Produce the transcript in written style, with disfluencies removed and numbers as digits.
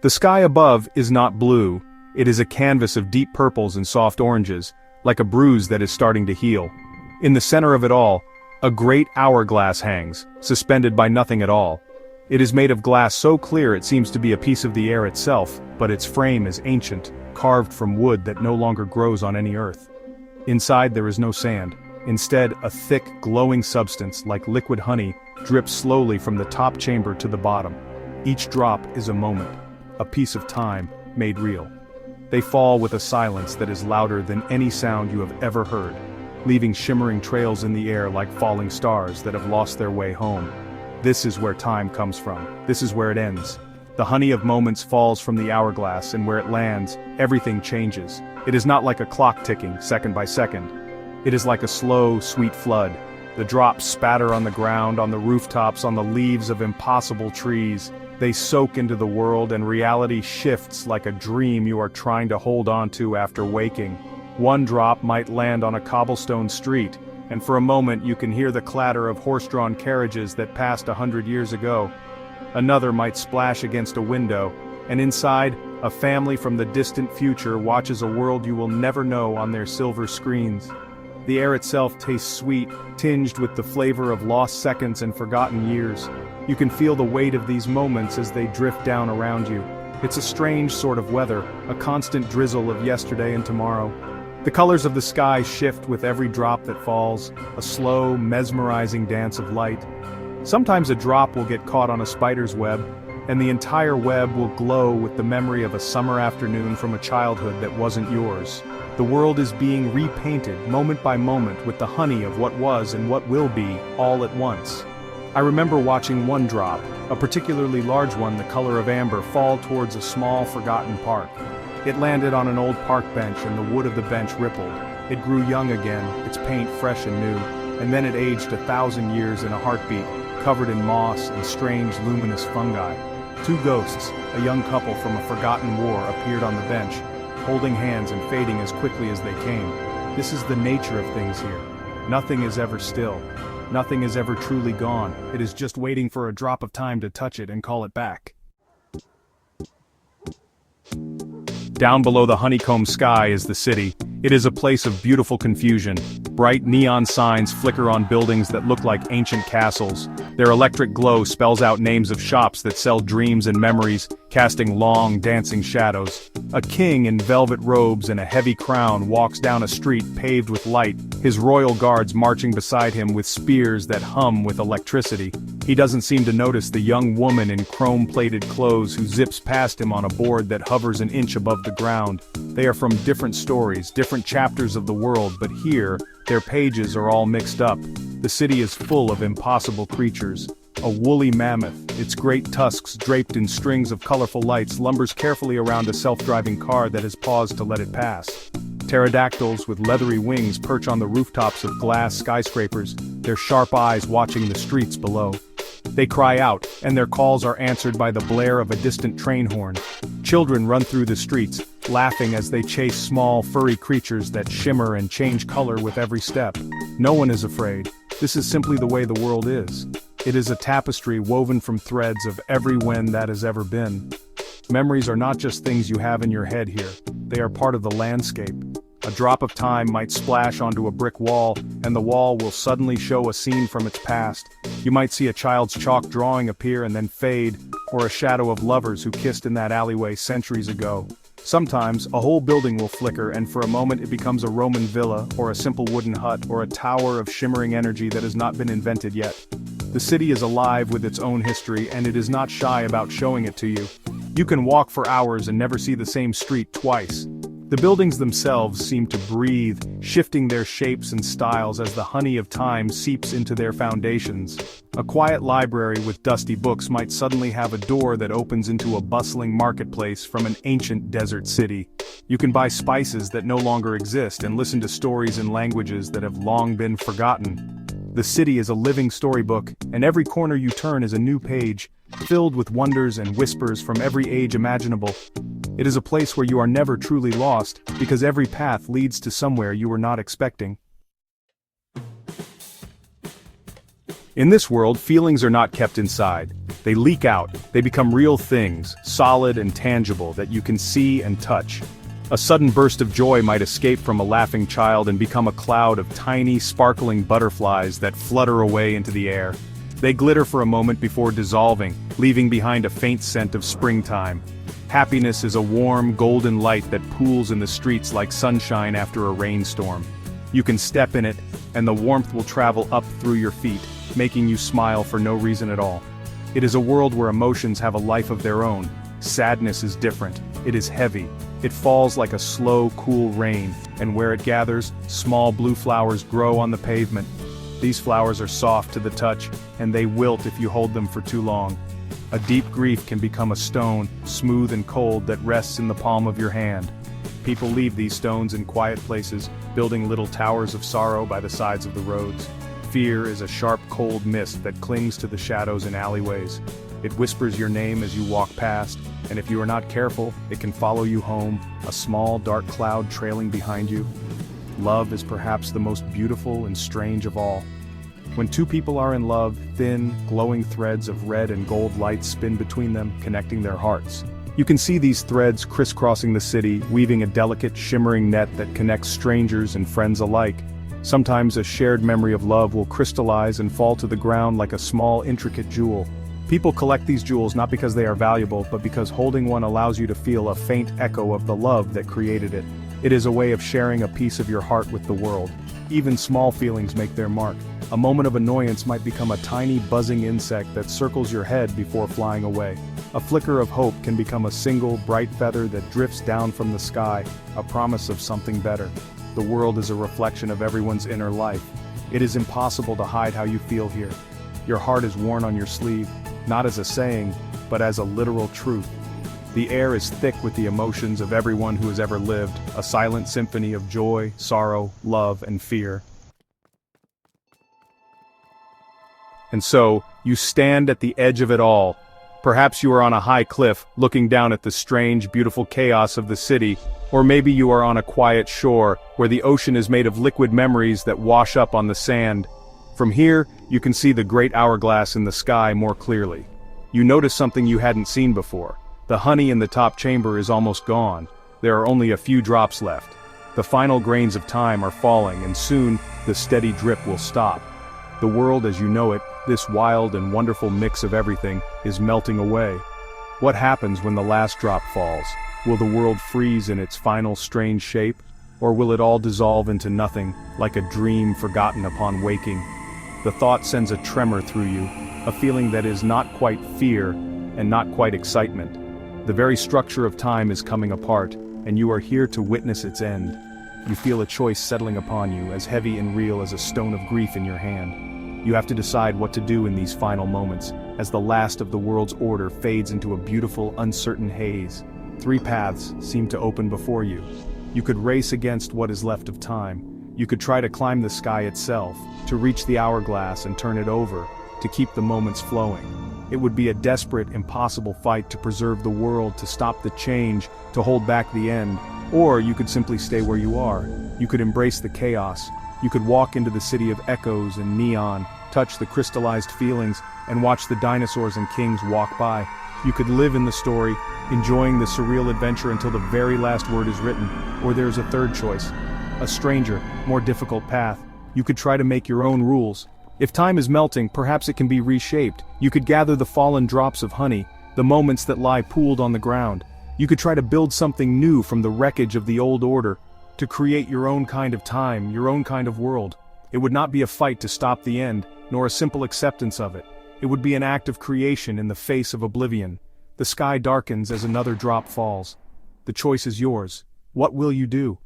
The sky above is not blue, it is a canvas of deep purples and soft oranges, like a bruise that is starting to heal. In the center of it all, a great hourglass hangs, suspended by nothing at all. It is made of glass so clear it seems to be a piece of the air itself, but its frame is ancient, carved from wood that no longer grows on any earth. Inside there is no sand. Instead, a thick, glowing substance, like liquid honey, drips slowly from the top chamber to the bottom. Each drop is a moment, a piece of time, made real. They fall with a silence that is louder than any sound you have ever heard, leaving shimmering trails in the air like falling stars that have lost their way home. This is where time comes from. This is where it ends. The honey of moments falls from the hourglass, and where it lands, everything changes. It is not like a clock ticking, second by second. It is like a slow, sweet flood. The drops spatter on the ground, on the rooftops, on the leaves of impossible trees. They soak into the world, and reality shifts like a dream you are trying to hold on to after waking. One drop might land on a cobblestone street, and for a moment you can hear the clatter of horse-drawn carriages that passed 100 years ago. Another might splash against a window, and inside, a family from the distant future watches a world you will never know on their silver screens. The air itself tastes sweet, tinged with the flavor of lost seconds and forgotten years. You can feel the weight of these moments as they drift down around you. It's a strange sort of weather, a constant drizzle of yesterday and tomorrow. The colors of the sky shift with every drop that falls, a slow, mesmerizing dance of light. Sometimes a drop will get caught on a spider's web, and the entire web will glow with the memory of a summer afternoon from a childhood that wasn't yours. The world is being repainted, moment by moment, with the honey of what was and what will be, all at once. I remember watching one drop, a particularly large one the color of amber, fall towards a small, forgotten park. It landed on an old park bench, and the wood of the bench rippled. It grew young again, its paint fresh and new, and then it aged 1,000 years in a heartbeat, covered in moss and strange, luminous fungi. Two ghosts, a young couple from a forgotten war, appeared on the bench, holding hands and fading as quickly as they came. This is the nature of things here. Nothing is ever still. Nothing is ever truly gone. It is just waiting for a drop of time to touch it and call it back. Down below the honeycomb sky is the city. It is a place of beautiful confusion. Bright neon signs flicker on buildings that look like ancient castles. Their electric glow spells out names of shops that sell dreams and memories, casting long, dancing shadows. A king in velvet robes and a heavy crown walks down a street paved with light, his royal guards marching beside him with spears that hum with electricity. He doesn't seem to notice the young woman in chrome-plated clothes who zips past him on a board that hovers an inch above the ground. They are from different stories, different chapters of the world, but here, their pages are all mixed up. The city is full of impossible creatures. A woolly mammoth, its great tusks draped in strings of colorful lights, lumbers carefully around a self-driving car that has paused to let it pass. Pterodactyls with leathery wings perch on the rooftops of glass skyscrapers, their sharp eyes watching the streets below. They cry out, and their calls are answered by the blare of a distant train horn. Children run through the streets, laughing as they chase small, furry creatures that shimmer and change color with every step. No one is afraid. This is simply the way the world is. It is a tapestry woven from threads of every when that has ever been. Memories are not just things you have in your head here. They are part of the landscape. A drop of time might splash onto a brick wall, and the wall will suddenly show a scene from its past. You might see a child's chalk drawing appear and then fade, or a shadow of lovers who kissed in that alleyway centuries ago. Sometimes, a whole building will flicker, and for a moment it becomes a Roman villa, or a simple wooden hut, or a tower of shimmering energy that has not been invented yet. The city is alive with its own history, and it is not shy about showing it to you. You can walk for hours and never see the same street twice. The buildings themselves seem to breathe, shifting their shapes and styles as the honey of time seeps into their foundations. A quiet library with dusty books might suddenly have a door that opens into a bustling marketplace from an ancient desert city. You can buy spices that no longer exist and listen to stories in languages that have long been forgotten. The city is a living storybook, and every corner you turn is a new page, filled with wonders and whispers from every age imaginable. It is a place where you are never truly lost, because every path leads to somewhere you were not expecting. In this world, feelings are not kept inside. They leak out, they become real things, solid and tangible that you can see and touch. A sudden burst of joy might escape from a laughing child and become a cloud of tiny, sparkling butterflies that flutter away into the air. They glitter for a moment before dissolving, leaving behind a faint scent of springtime. Happiness is a warm, golden light that pools in the streets like sunshine after a rainstorm. You can step in it, and the warmth will travel up through your feet, making you smile for no reason at all. It is a world where emotions have a life of their own. Sadness is different. It is heavy. It falls like a slow, cool rain, and where it gathers, small blue flowers grow on the pavement. These flowers are soft to the touch, and they wilt if you hold them for too long. A deep grief can become a stone, smooth and cold, that rests in the palm of your hand. People leave these stones in quiet places, building little towers of sorrow by the sides of the roads. Fear is a sharp, cold mist that clings to the shadows in alleyways. It whispers your name as you walk past, and if you are not careful, it can follow you home, a small, dark cloud trailing behind you. Love is perhaps the most beautiful and strange of all. When two people are in love, thin, glowing threads of red and gold light spin between them, connecting their hearts. You can see these threads crisscrossing the city, weaving a delicate, shimmering net that connects strangers and friends alike. Sometimes a shared memory of love will crystallize and fall to the ground like a small, intricate jewel. People collect these jewels not because they are valuable, but because holding one allows you to feel a faint echo of the love that created it. It is a way of sharing a piece of your heart with the world. Even small feelings make their mark. A moment of annoyance might become a tiny buzzing insect that circles your head before flying away. A flicker of hope can become a single, bright feather that drifts down from the sky, a promise of something better. The world is a reflection of everyone's inner life. It is impossible to hide how you feel here. Your heart is worn on your sleeve, not as a saying, but as a literal truth. The air is thick with the emotions of everyone who has ever lived, a silent symphony of joy, sorrow, love, and fear. And so, you stand at the edge of it all. Perhaps you are on a high cliff, looking down at the strange, beautiful chaos of the city, or maybe you are on a quiet shore, where the ocean is made of liquid memories that wash up on the sand. From here, you can see the great hourglass in the sky more clearly. You notice something you hadn't seen before. The honey in the top chamber is almost gone. There are only a few drops left. The final grains of time are falling, and soon, the steady drip will stop. The world as you know it, this wild and wonderful mix of everything, is melting away. What happens when the last drop falls? Will the world freeze in its final strange shape? Or will it all dissolve into nothing, like a dream forgotten upon waking? The thought sends a tremor through you, a feeling that is not quite fear, and not quite excitement. The very structure of time is coming apart, and you are here to witness its end. You feel a choice settling upon you, as heavy and real as a stone of grief in your hand. You have to decide what to do in these final moments, as the last of the world's order fades into a beautiful, uncertain haze. Three paths seem to open before you. You could race against what is left of time. You could try to climb the sky itself, to reach the hourglass and turn it over, to keep the moments flowing. It would be a desperate, impossible fight to preserve the world, to stop the change, to hold back the end. Or you could simply stay where you are. You could embrace the chaos. You could walk into the city of echoes and neon, touch the crystallized feelings, and watch the dinosaurs and kings walk by. You could live in the story, enjoying the surreal adventure until the very last word is written. Or there's a third choice. A stranger, more difficult path. You could try to make your own rules. If time is melting, perhaps it can be reshaped. You could gather the fallen drops of honey, the moments that lie pooled on the ground. You could try to build something new from the wreckage of the old order, to create your own kind of time, your own kind of world. It would not be a fight to stop the end, nor a simple acceptance of it. It would be an act of creation in the face of oblivion. The sky darkens as another drop falls. The choice is yours. What will you do?